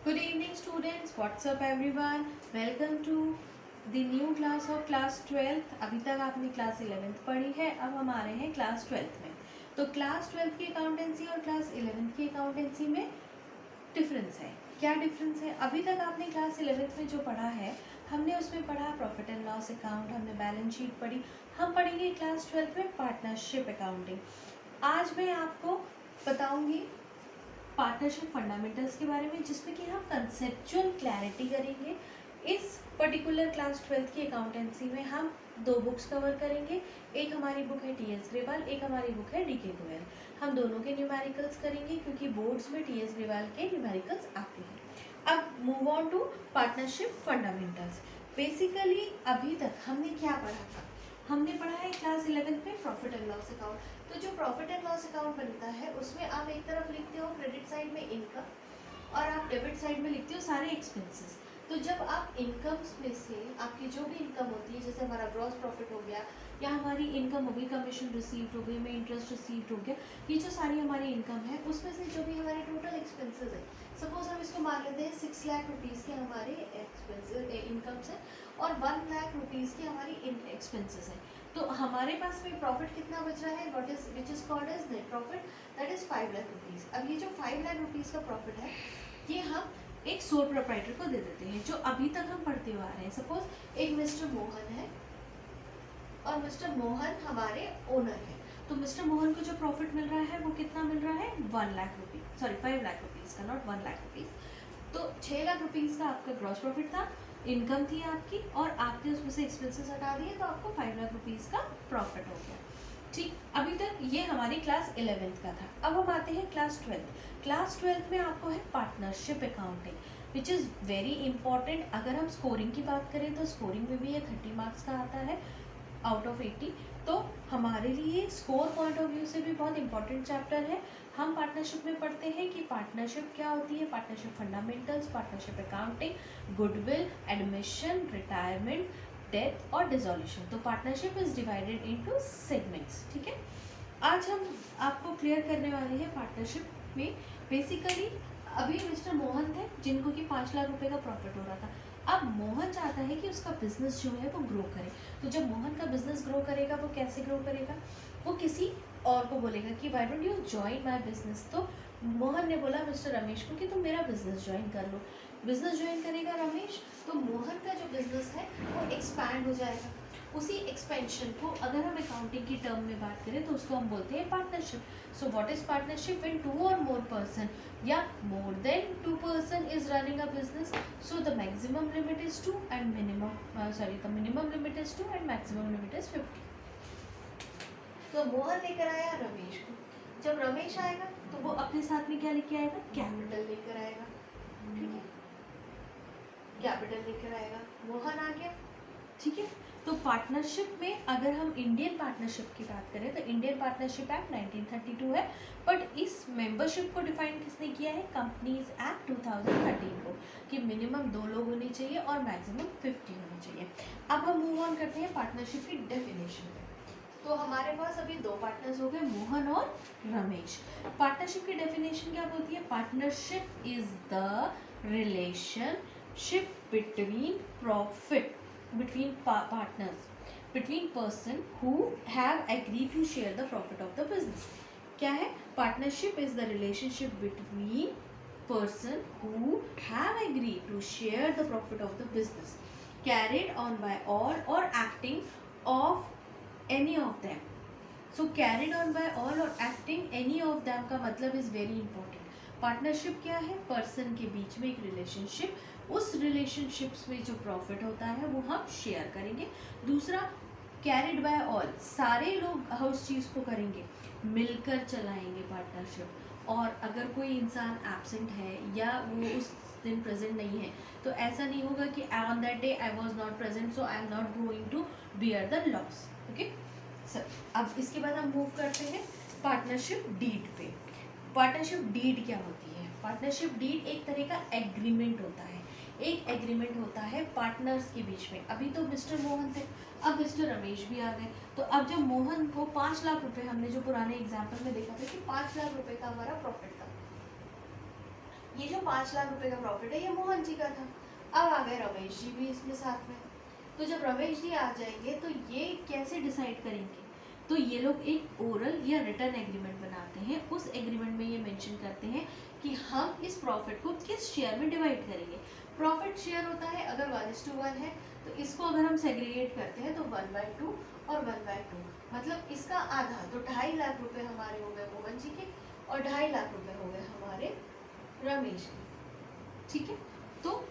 Good evening students, what's up everyone? Welcome to the new class of class 12th। अभी तक आपने class 11th पढ़ी है, अब हम आ रहे हैं क्लास 12th में। तो क्लास 12th की अकाउंटेंसी और क्लास 11th की अकाउंटेंसी में डिफरेंस है। क्या डिफरेंस है? अभी तक आपने क्लास 11th में जो पढ़ा है, हमने उसमें पढ़ा प्रॉफिट एंड लॉस अकाउंट, हमने बैलेंस शीट पढ़ी। हम पढ़ेंगे क्लास 12th में पार्टनरशिप अकाउंटिंग। आज मैं आपको बताऊंगी पार्टनरशिप फंडामेंटल्स के बारे में, जिसमें कि हम कंसेप्चुअल क्लैरिटी करेंगे। इस पर्टिकुलर क्लास 12th की अकाउंटेंसी में हम दो बुक्स कवर करेंगे। एक हमारी बुक है टी एस ग्रेवाल, एक हमारी बुक है डी के गोयल। हम दोनों के न्यूमेरिकल्स करेंगे क्योंकि बोर्ड्स में टी एस ग्रेवाल के न्यूमेरिकल्स आते हैं। अब move on to partnership fundamentals. Basically अभी तक हमने क्या पढ़ा था? हमने पढ़ा है क्लास 11th में प्रॉफिट एंड लॉस अकाउंट। तो जो प्रॉफिट एंड लॉस अकाउंट बनता है उसमें आप एक तरफ लिखते हो क्रेडिट साइड में इनकम और आप डेबिट साइड में लिखते हो सारे एक्सपेंसेस। तो जब आप इनकम्स में से आपकी जो भी इनकम होती है, जैसे हमारा ग्रॉस प्रॉफिट हो गया या हमारी इनकम हो गई, कमीशन रिसीव्ड हो गई, में इंटरेस्ट रिसीव्ड हो गया, ये जो सारी हमारी इनकम है उसमें से जो भी हमारे टोटल एक्सपेंसेस है, सपोज हम इसको मान लेते हैं 6 लाख रुपीज़ के हमारे एक्सपेंसेस इनकम्स है और 1 लाख रुपीज़ की हमारी एक्सपेंसेस है। तो हमारे पास में प्रॉफिट कितना बच रहा है, what is which is called as net profit, that is 5 lakh rupees. अब ये जो 5 लाख रुपीज़ का प्रॉफिट है, ये हम एक सोल प्रोप्राइटर को दे देते हैं, जो अभी तक हम पढ़ते हुए आ रहे हैं। सपोज एक मिस्टर मोहन है और मिस्टर मोहन हमारे ओनर है, तो मिस्टर मोहन को जो प्रॉफिट मिल रहा है वो कितना मिल रहा है, 1 lakh rupees, sorry 5 lakh rupees का, नॉट 1 लाख रुपीज़। तो 6 लाख रुपीज़ का आपका ग्रॉस प्रॉफिट था, इनकम थी आपकी, और आपने उसमें से एक्सपेंसेस हटा दिए तो आपको 5 लाख रुपीज़ का प्रॉफिट हो गया। ठीक, अभी तक ये हमारी क्लास 11th का था। अब हम आते हैं क्लास 12th। क्लास 12th में आपको है partnership accounting, which is very important. अगर हम स्कोरिंग की बात करें तो स्कोरिंग में भी ये 30 मार्क्स का आता है आउट ऑफ 80। तो हमारे लिए स्कोर पॉइंट ऑफ व्यू से भी बहुत इंपॉर्टेंट चैप्टर है। हम पार्टनरशिप में पढ़ते हैं कि पार्टनरशिप क्या होती है, partnership fundamentals, partnership accounting, goodwill, admission, retirement, death और डिसोल्यूशन। तो partnership is divided into segments. ठीक है, आज हम आपको क्लियर करने वाले हैं पार्टनरशिप में। बेसिकली अभी मिस्टर मोहन थे जिनको कि 5 लाख रुपए का प्रॉफिट हो रहा था। अब मोहन चाहता है कि उसका बिजनेस जो है वो ग्रो करे। तो जब मोहन का बिजनेस ग्रो करेगा, वो कैसे ग्रो करेगा, वो किसी और को बोलेगा कि why don't you join my business. तो मोहन ने बोला मिस्टर रमेश को कि तुम मेरा बिजनेस ज्वाइन कर लो। बिजनेस ज्वाइन करेगा रमेश, तो मोहन का जो बिजनेस है वो एक्सपैंड हो जाएगा। उसी एक्सपेंशन को अगर हम अकाउंटिंग की टर्म में बात करें तो उसको हम बोलते हैं partnership. So what is partnership? When 2 और मोर पर्सन या more than 2 person is running a business, so the maximum limit is 2 and the minimum limit is 2 and maximum limit is 50। तो मोहन लेकर आया रमेश को। जब रमेश आएगा तो वो अपने साथ में क्या लेके आएगा, कैपिटल लेकर आएगा। ठीक है, कैपिटल लेकर आएगा, मोहन आ गया। ठीक है, तो पार्टनरशिप में अगर हम इंडियन पार्टनरशिप की बात करें तो इंडियन पार्टनरशिप एक्ट 1932 है, बट इस मेंबरशिप को डिफाइन किसने किया है, कंपनीज एक्ट 2013 को, कि मिनिमम 2 लोग होने चाहिए और मैक्सिमम 50 होने चाहिए। अब हम मूव ऑन करते हैं पार्टनरशिप की डेफिनेशन में। तो हमारे पास अभी 2 पार्टनर्स हो गए, मोहन और रमेश। पार्टनरशिप की डेफिनेशन क्या बोलती है? Partnership is the relationship between profit between partners, between person who have agreed to share the profit of the business। क्या है? Partnership is the relationship between person who have agreed to share the profit of the business carried on by all or acting of any of them। So carried on by all or acting any of them का मतलब is very important। Partnership क्या है? Person के बीच में एक relationship, उस relationships में जो प्रॉफिट होता है वो हम शेयर करेंगे। दूसरा, कैरिड बाय ऑल, सारे लोग उस चीज़ को करेंगे, मिलकर चलाएंगे पार्टनरशिप। और अगर कोई इंसान एब्सेंट है या वो उस दिन प्रेजेंट नहीं है तो ऐसा नहीं होगा कि on that day I was not present so I am not going to bear the loss. Okay sir, अब इसके बाद हम मूव करते हैं पार्टनरशिप डीड पे। पार्टनरशिप डीड क्या होती है? पार्टनरशिप डीड एक तरह का एग्रीमेंट होता है। एक एग्रीमेंट होता है पार्टनर्स के बीच में। अभी तो मिस्टर मोहन थे, अब मिस्टर रमेश भी आ गए। तो अब जब मोहन को 5 लाख रुपए, हमने जो पुराने एग्जाम्पल में देखा था कि 5 लाख रुपए का हमारा प्रॉफिट था, ये जो 5 लाख रुपए का प्रॉफिट है ये मोहन जी का था। अब आ गए रमेश जी भी इसमें साथ में। तो जब रमेश जी आ जाएंगे तो ये कैसे डिसाइड करेंगे, तो ये लोग एक ओरल या रिटर्न एग्रीमेंट बनाते हैं। उस एग्रीमेंट में ये मेंशन करते हैं कि हम इस प्रॉफिट को किस शेयर में डिवाइड करेंगे। प्रॉफिट शेयर होता है अगर 1:1 है, तो इसको अगर हम सेग्रीगेट करते हैं तो 1/2 और 1/2, मतलब इसका आधा, तो 2.5 लाख रुपए हमारे हो गए मोहन जी के और 2.5 लाख रुपए हो गए हमारे रमेश के। ठीक है, तो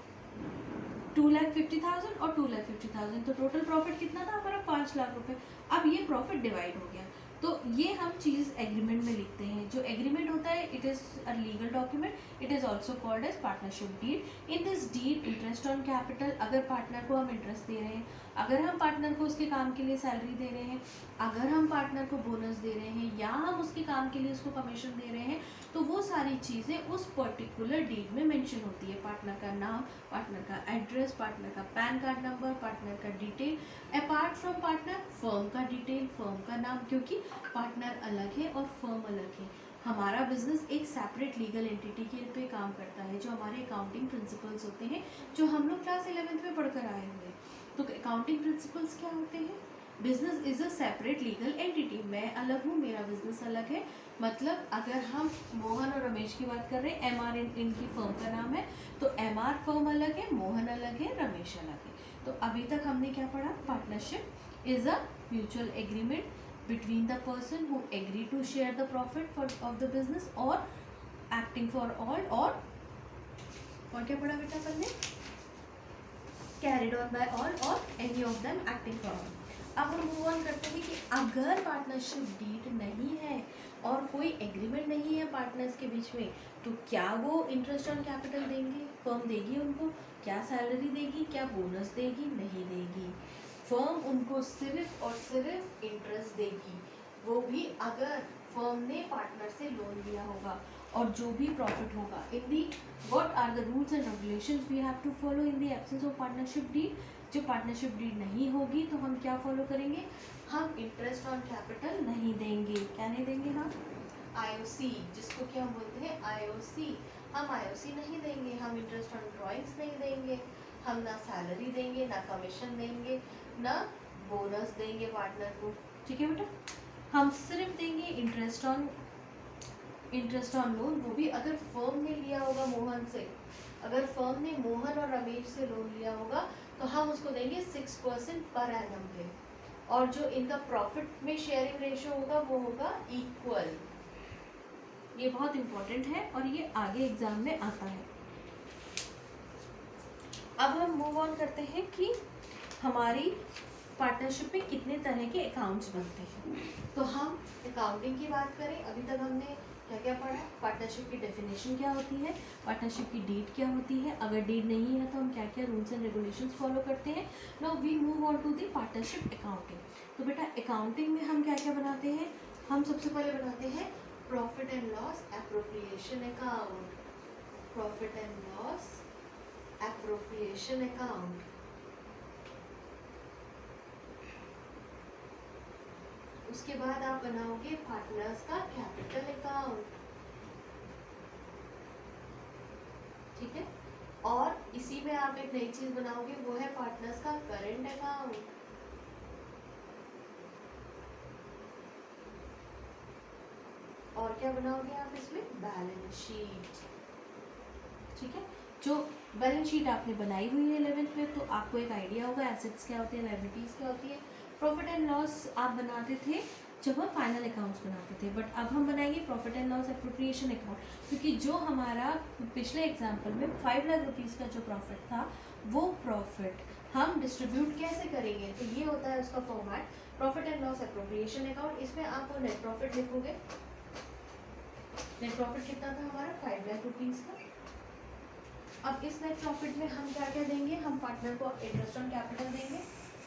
2,50,000 और 2,50,000, तो टोटल प्रॉफिट कितना था हमारा 5 लाख रुपए। अब ये प्रॉफिट डिवाइड हो गया, तो ये हम चीज़ एग्रीमेंट में लिखते हैं। जो एग्रीमेंट होता है it is a legal document, it is also called as partnership deed. In this deed interest on capital, अगर पार्टनर को हम इंटरेस्ट दे रहे हैं, अगर हम पार्टनर को उसके काम के लिए सैलरी दे रहे हैं, अगर हम पार्टनर को बोनस दे रहे हैं, या हम उसके काम के लिए उसको कमीशन दे रहे हैं, तो वो सारी चीज़ें उस पर्टिकुलर डीड में मेंशन होती है। पार्टनर का नाम, पार्टनर का एड्रेस, पार्टनर का पैन कार्ड नंबर, पार्टनर का detail, apart from partner firm का डिटेल, फर्म का नाम, क्योंकि पार्टनर अलग है और फर्म अलग है। हमारा बिजनेस एक सेपरेट लीगल एंटिटी के पे काम करता है, जो हमारे अकाउंटिंग प्रिंसिपल्स होते हैं, जो हम लोग क्लास 11th में पढ़कर आए हुए हैं। तो अकाउंटिंग प्रिंसिपल्स क्या होते हैं? Business is a separate legal entity, मैं अलग हूँ, मेरा बिजनेस अलग है। मतलब अगर हम मोहन और रमेश की बात कर रहे हैं, MR इनकी फर्म का नाम है, तो MR फर्म अलग है, मोहन अलग है, रमेश अलग है। तो अभी तक हमने क्या पढ़ा? Partnership is a mutual agreement between the person who agree to share the profit of the business or acting for all, और क्या पढ़ा बेटा अपन ने? carried on by all or any of them acting for all। अब हम move on करते हैं कि अगर पार्टनरशिप डीड नहीं है और कोई एग्रीमेंट नहीं है पार्टनर्स के बीच में, तो क्या वो इंटरेस्ट ऑन कैपिटल देंगे? फर्म देगी उनको? क्या सैलरी देगी? क्या बोनस देगी? नहीं देगी। फर्म उनको सिर्फ और सिर्फ इंटरेस्ट देगी, वो भी अगर फर्म ने पार्टनर से लोन लिया होगा। और जो भी प्रॉफिट होगा, in the what are the rules and regulations we have to follow in the absence of partnership deed. जो पार्टनरशिप डीड नहीं होगी तो हम क्या फॉलो करेंगे? हम इंटरेस्ट ऑन कैपिटल नहीं देंगे। क्या नहीं देंगे हम? IOC, जिसको क्या हम बोलते हैं? IOC। हम IOC नहीं देंगे, हम इंटरेस्ट ऑन ड्रॉइंग्स नहीं देंगे, हम ना सैलरी देंगे, ना कमीशन देंगे, ना बोनस देंगे पार्टनर को। ठीक है बेटा, हम सिर्फ देंगे इंटरेस्ट ऑन लोन, वो भी अगर फर्म ने लिया होगा मोहन से। अगर फर्म ने मोहन और रमेश से लोन लिया होगा तो हम उसको देंगे 6% पर एनम पे, और जो इनका प्रॉफिट में शेयरिंग रेशियो होगा वो होगा इक्वल। ये बहुत इंपॉर्टेंट है और ये आगे एग्जाम में आता है। अब हम मूव ऑन करते हैं कि हमारी पार्टनरशिप में कितने तरह के अकाउंट्स बनते हैं। तो हम अकाउंटिंग की बात करें, अभी तक हमने क्या क्या पढ़ा? पार्टनरशिप की डेफिनेशन क्या होती है, पार्टनरशिप की डीड क्या होती है, अगर डीड नहीं है तो हम क्या क्या रूल्स एंड रेगुलेशंस फॉलो करते हैं। Now we move on to the partnership accounting. तो बेटा अकाउंटिंग में हम क्या क्या बनाते हैं? हम सबसे पहले बनाते हैं profit and loss appropriation account. Profit and loss appropriation account. उसके बाद आप बनाओगे पार्टनर्स का कैपिटल अकाउंट। ठीक है, और इसी में आप एक नई चीज बनाओगे, वो है पार्टनर्स का करंट अकाउंट। और क्या बनाओगे आप इसमें? Balance sheet. ठीक है, जो बैलेंस शीट आपने बनाई हुई है 11th में, तो आपको एक आइडिया होगा एसेट्स क्या होती है, लायबिलिटीज क्या होती है। प्रॉफिट एंड लॉस आप बनाते थे जब हम फाइनल अकाउंट्स बनाते थे, बट अब हम बनाएंगे profit and loss appropriation account, क्योंकि जो हमारा पिछले एग्जाम्पल में 5 लाख रुपीज़ का जो प्रॉफिट था, वो प्रॉफिट हम डिस्ट्रीब्यूट कैसे करेंगे, तो ये होता है उसका format, profit and loss appropriation account. इसमें आप नेट प्रॉफिट लिखोगे। नेट प्रॉफिट कितना था हमारा? 5 लाख रुपीज़ का। अब इस नेट प्रॉफिट में हम क्या क्या देंगे? हम पार्टनर को इंटरेस्ट ऑन कैपिटल देंगे,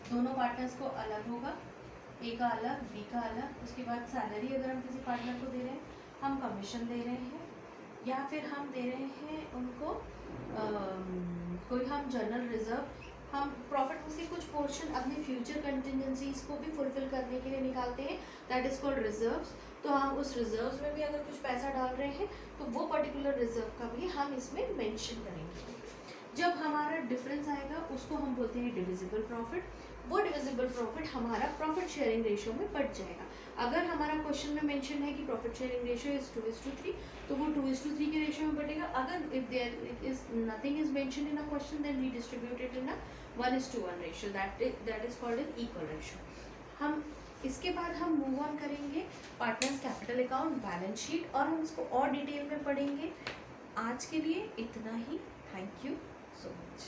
दोनों पार्टनर्स को अलग होगा, ए का अलग, बी का अलग। उसके बाद सैलरी अगर हम किसी पार्टनर को दे रहे हैं, हम कमीशन दे रहे हैं, या फिर हम दे रहे हैं उनको कोई हम जनरल रिजर्व हम प्रॉफिट में से कुछ पोर्शन अपने फ्यूचर कंटिजेंसीज को भी फुलफिल करने के लिए निकालते हैं, दैट इज कॉल्ड रिजर्व्स। तो हम उस रिजर्व्स में भी अगर कुछ पैसा डाल रहे हैं तो वो पर्टिकुलर रिजर्व का भी हम इसमें मेंशन करेंगे। जब हमारा डिफरेंस आएगा उसको हम बोलते हैं डिविजिबल प्रॉफिट। वो डिविजिबल प्रॉफिट हमारा प्रॉफिट शेयरिंग रेशियो में बढ़ जाएगा। अगर हमारा क्वेश्चन में मेंशन है कि प्रॉफिट शेयरिंग रेशियो इज 2:3, तो वो 2:3 के रेशियो में बढ़ेगा। अगर if there is nothing is mention in a question, then we distribute it in a 1:1 ratio, that is called an equal ratio. हम इसके बाद हम मूव ऑन करेंगे partners capital account, balance sheet, और हम इसको और डिटेल में पढ़ेंगे। आज के लिए इतना ही। Thank you so much.